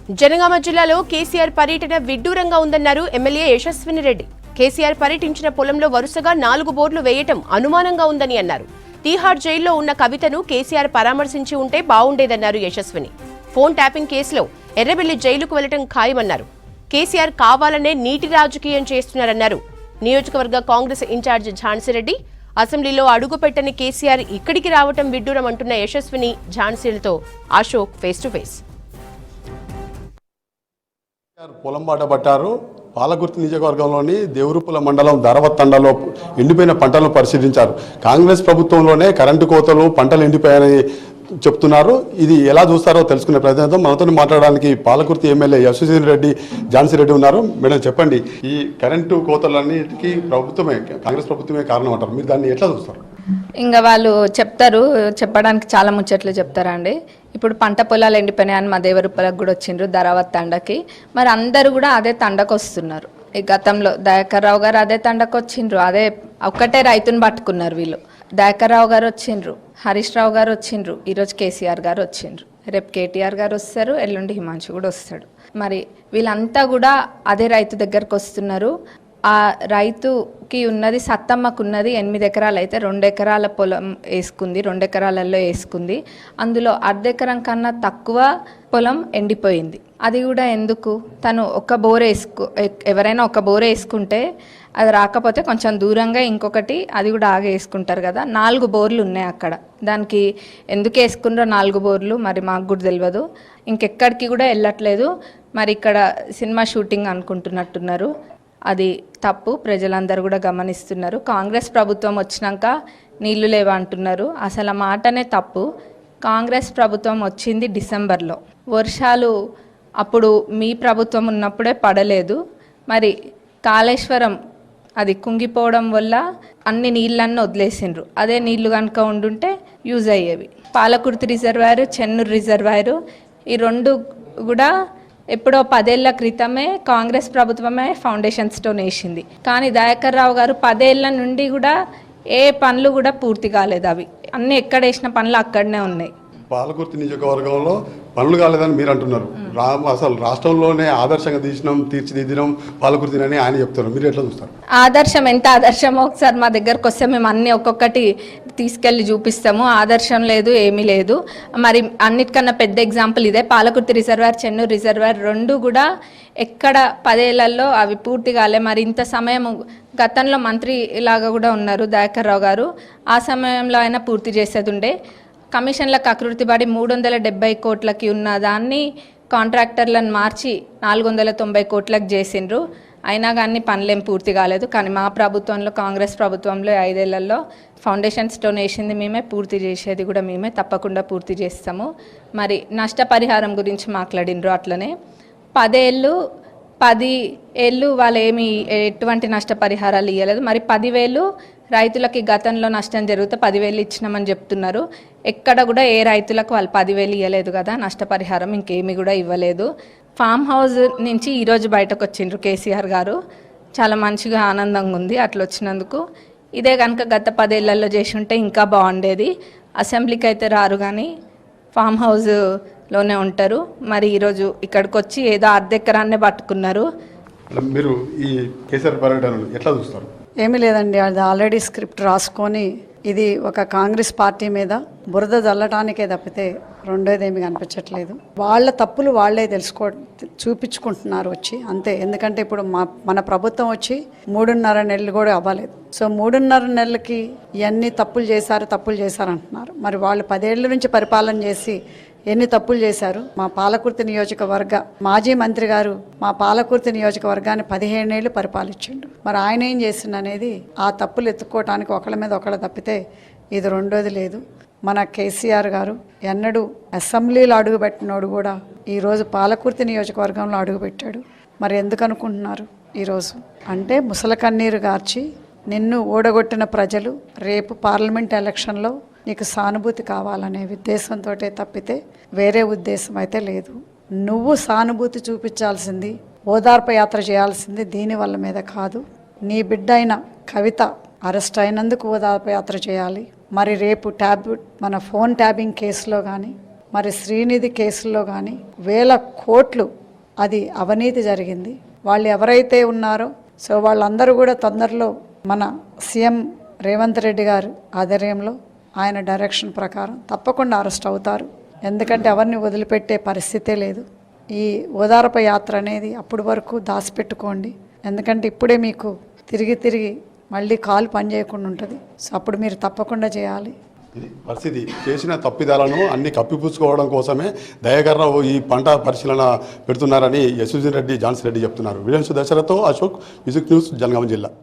జనగామ జిల్లాలో కేసీఆర్ పర్యటన విడ్డూరంగా ఉందన్నారు ఎమ్మెల్యే యశస్విని రెడ్డి. కేసీఆర్ పర్యటించిన పొలంలో వరుసగా 4 బోర్లు వేయటం అనుమానంగా ఉందని అన్నారు. తీహార్ జైల్లో ఉన్న కవితను కేసీఆర్ పరామర్శించి ఉంటే బావుండేదన్నారు యశస్విని. ఫోన్ ట్యాపింగ్ కేసులో ఎర్రబెల్లి జైలుకు వెళ్లటం ఖాయమన్నారు. కేసీఆర్ కావాలనే నీటి రాజకీయం చేస్తున్నారన్నారు. నియోజకవర్గ కాంగ్రెస్ ఇన్ఛార్జ్ ఝాన్సీరెడ్డి అసెంబ్లీలో అడుగుపెట్టని కేసీఆర్ ఇక్కడికి రావటం విడ్డూరం అంటున్న యశస్విని, ఝాన్సీలతో అశోక్ ఫేస్ టు ఫేస్. పొలం బాట పట్టారు. పాలకుర్తి నియోజకవర్గంలోని దేవరూపుల మండలం ధరవత్ తండాలో ఎండిపోయిన పంటలను పరిశీలించారు. కాంగ్రెస్ ప్రభుత్వంలోనే కరెంటు కోతలు, పంటలు ఎండిపోయాయని చెప్తున్నారు. ఇది ఎలా చూస్తారో తెలుసుకునే ప్రయత్నం మనతో మాట్లాడడానికి పాలకుర్తి ఎమ్మెల్యే యశస్విని రెడ్డి, ఝాన్సీ రెడ్డి ఉన్నారు. మేడం చెప్పండి, ఈ కరెంటు కోతలన్నిటికీ కాంగ్రెస్ ప్రభుత్వమే కారణం అంటారు. మీరు దాన్ని ఎట్లా చూస్తారు? ఇంకా వాళ్ళు చెప్తారు, చెప్పడానికి చాలా ముచ్చట్లు చెప్తారండి. ఇప్పుడు పంట పొలాలు ఎండిపోయినాయని మా దేవరూపలకు కూడా వచ్చిండ్రు ధరావత్ తండకి. మరి అందరూ కూడా అదే తండకు వస్తున్నారు. ఈ గతంలో దయాకర్ రావు గారు అదే తండకు వచ్చిండ్రు, అదే ఒక్కటే రైతుని పట్టుకున్నారు వీళ్ళు. దయాకర్ రావు గారు వచ్చిండ్రు, హరీష్ రావు గారు వచ్చిండ్రు, ఈరోజు కేసీఆర్ గారు వచ్చిండ్రు, రేపు కేటీఆర్ గారు వస్తారు, ఎల్లుండి హిమాంశు కూడా వస్తాడు. మరి వీళ్ళంతా కూడా అదే రైతు దగ్గరకు వస్తున్నారు. ఆ రైతుకి ఉన్నది, సత్తమ్మకు ఉన్నది 8 ఎకరాలు అయితే 2 ఎకరాల పొలం వేసుకుంది, 2 ఎకరాలలో వేసుకుంది. అందులో అర్ధ ఎకరం కన్నా తక్కువ పొలం ఎండిపోయింది. అది కూడా ఎందుకు? తను ఒక బోర్ ఎవరైనా ఒక బోర్ వేసుకుంటే అది రాకపోతే కొంచెం దూరంగా ఇంకొకటి అది కూడా ఆగి వేసుకుంటారు కదా. 4 బోర్లు ఉన్నాయి అక్కడ. దానికి ఎందుకు వేసుకున్నారో 4 బోర్లు మరి మాకు కూడా తెలియదు. ఇంకెక్కడికి కూడా వెళ్ళట్లేదు. మరి ఇక్కడ సినిమా షూటింగ్ అనుకుంటున్నట్టున్నారు. అది తప్పు, ప్రజలందరూ కూడా గమనిస్తున్నారు. కాంగ్రెస్ ప్రభుత్వం వచ్చినాక నీళ్లు లేవా అంటున్నారు. అసలు ఆ మాటనే తప్పు. కాంగ్రెస్ ప్రభుత్వం వచ్చింది డిసెంబర్లో, వర్షాలు అప్పుడు మీ ప్రభుత్వం ఉన్నప్పుడే పడలేదు. మరి కాళేశ్వరం అది కుంగిపోవడం వల్ల అన్ని నీళ్ళన్నీ వదిలేసిండ్రు. అదే నీళ్లు కనుక ఉండుంటే యూజ్ అయ్యేవి. పాలకుర్తి రిజర్వాయరు, చెన్నూరు రిజర్వాయరు, ఈ 2 కూడా ఎప్పుడో 10 ఏళ్ల క్రితమే కాంగ్రెస్ ప్రభుత్వమే ఫౌండేషన్ స్టోన్ వేసింది. కానీ దయాకర్ రావు గారు 10 ఏళ్ల నుండి కూడా ఏ పనులు కూడా పూర్తి కాలేదు. అవి అన్నీ ఎక్కడ వేసిన పనులు అక్కడనే ఉన్నాయి. పాలకుర్తి నియోజకవర్గంలో పనులు కాలేదని మీరు అంటున్నారు. అసలు రాష్ట్రంలోనే ఆదర్శంగా తీర్చిదిద్దడం పాలకుర్తిని ఆయన చెప్తారు. మీరు ఎట్లా చూస్తారు? ఆదర్శం ఎంత ఆదర్శమో ఒకసారి మా దగ్గరకు వస్తే మేము అన్ని ఒక్కొక్కటి తీసుకెళ్ళి చూపిస్తాము. ఆదర్శం లేదు, ఏమీ లేదు. మరి అన్నిటికన్నా పెద్ద ఎగ్జాంపుల్ ఇదే. పాలకుర్తి రిజర్వాయర్, చెన్నూరు రిజర్వాయర్ 2 కూడా ఎక్కడ 10 ఏళ్లలో అవి పూర్తి కాలే. మరి ఇంత సమయం గతంలో మంత్రి ఇలాగా కూడా ఉన్నారు దయాకర్ రావు గారు. ఆ సమయంలో అయినా పూర్తి చేసేది ఉండే. కమిషన్లకు ఆకృతి పడి 370 కోట్లకి ఉన్న దాన్ని కాంట్రాక్టర్లను మార్చి 490 కోట్లకు చేసిండ్రు. అయినా కానీ పనులేం పూర్తి కాలేదు. కానీ మా ప్రభుత్వంలో, కాంగ్రెస్ ప్రభుత్వంలో 5 ఏళ్లలో ఫౌండేషన్ స్టోన్ వేసింది మేమే, పూర్తి చేసేది కూడా మేమే, తప్పకుండా పూర్తి చేస్తాము. మరి నష్టపరిహారం గురించి మాట్లాడినరు. అట్లనే 10 ఏళ్ళు వాళ్ళు ఎటువంటి నష్టపరిహారాలు ఇవ్వలేదు. మరి 10,000 రైతులకి గతంలో నష్టం జరిగితే 10,000 ఇచ్చినామని చెప్తున్నారు. ఎక్కడ కూడా ఏ రైతులకు వాళ్ళు 10,000 ఇవ్వలేదు కదా, నష్టపరిహారం ఇంకేమీ కూడా ఇవ్వలేదు. ఫామ్ హౌస్ నుంచి ఈరోజు బయటకు వచ్చిండ్రు కేసీఆర్ గారు. చాలా మంచిగా ఆనందంగా ఉంది అట్లా వచ్చినందుకు. ఇదే కనుక గత 10 ఏళ్లలో చేసి ఉంటే ఇంకా బాగుండేది. అసెంబ్లీకి అయితే రారు కానీ ఫామ్ హౌస్లోనే ఉంటారు. మరి ఈరోజు ఇక్కడికి వచ్చి ఏదో అర్ధ ఎకరాన్నే పట్టుకున్నారు. మీరు ఈ కేసీఆర్ పర్యటన ఎట్లా చూస్తారు? ఏమీ లేదండి, అది ఆల్రెడీ స్క్రిప్ట్ రాసుకొని ఇది ఒక కాంగ్రెస్ పార్టీ మీద బురద జల్లటానికే తప్పితే రెండోదేమీ కనిపించట్లేదు. వాళ్ళ తప్పులు వాళ్ళే చూపించుకుంటున్నారు వచ్చి, అంతే. ఎందుకంటే ఇప్పుడు మన ప్రభుత్వం వచ్చి 3.5 నెలలు కూడా అవ్వలేదు. సో 3.5 నెలలకి ఇవన్నీ తప్పులు చేశారు అంటున్నారు. మరి వాళ్ళు 10 ఏళ్ల నుంచి పరిపాలన చేసి ఎన్ని తప్పులు చేశారు? మా పాలకుర్తి నియోజకవర్గ మాజీ మంత్రి గారు మా పాలకుర్తి నియోజకవర్గాన్ని 15 ఏళ్ళు పరిపాలించిండు. మరి ఆయన ఏం చేసిండు అనేది ఆ తప్పులు ఎత్తుక్కోవటానికి ఒకళ్ళ మీద ఒకళ్ళ తప్పితే ఇది రెండోది లేదు. మన కేసీఆర్ గారు ఎన్నడూ అసెంబ్లీలో అడుగుపెట్టినోడు కూడా ఈరోజు పాలకుర్తి నియోజకవర్గంలో అడుగుపెట్టాడు. మరి ఎందుకు అనుకుంటున్నారు? ఈరోజు అంటే ముసల కన్నీరు గార్చి నిన్ను ఓడగొట్టిన ప్రజలు రేపు పార్లమెంట్ ఎలక్షన్లో నీకు సానుభూతి కావాలనే ఉద్దేశంతో తప్పితే వేరే ఉద్దేశం అయితే లేదు. నువ్వు సానుభూతి చూపించాల్సింది, ఓదార్పు యాత్ర చేయాల్సింది దీనివల్ల మీద కాదు. నీ బిడ్డ అయిన కవిత అరెస్ట్ అయినందుకు ఓదార్పు యాత్ర చేయాలి. మరి రేపు మన ఫోన్ ట్యాబింగ్ కేసులో కానీ మరి శ్రీనిధి కేసుల్లో కానీ వేల కోట్లు అది అవినీతి జరిగింది. వాళ్ళు ఎవరైతే ఉన్నారో సో వాళ్ళందరూ కూడా తొందరలో మన సీఎం రేవంత్ రెడ్డి గారు ఆధ్వర్యంలో ఆయన డైరెక్షన్ ప్రకారం తప్పకుండా అరెస్ట్ అవుతారు. ఎందుకంటే ఎవరిని వదిలిపెట్టే పరిస్థితే లేదు. ఈ ఓదార్పు యాత్ర అనేది అప్పటి వరకు దాచిపెట్టుకోండి. ఎందుకంటే ఇప్పుడే మీకు తిరిగి మళ్ళీ కాలు పనిచేయకుండా ఉంటుంది. సో అప్పుడు మీరు తప్పకుండా చేయాలి. ఇది పరిస్థితి. చేసిన తప్పిదాలను అన్ని కప్పిపుచ్చుకోవడం కోసమే దయాకర్రావు ఈ పంట పరిశీలన పెడుతున్నారని యశోధన్ రెడ్డి, ఝాన్సీ రెడ్డి చెప్తున్నారు. వీడియో దశరథతో అశోక్, మ్యూజిక్ న్యూస్, జనగామ జిల్లా.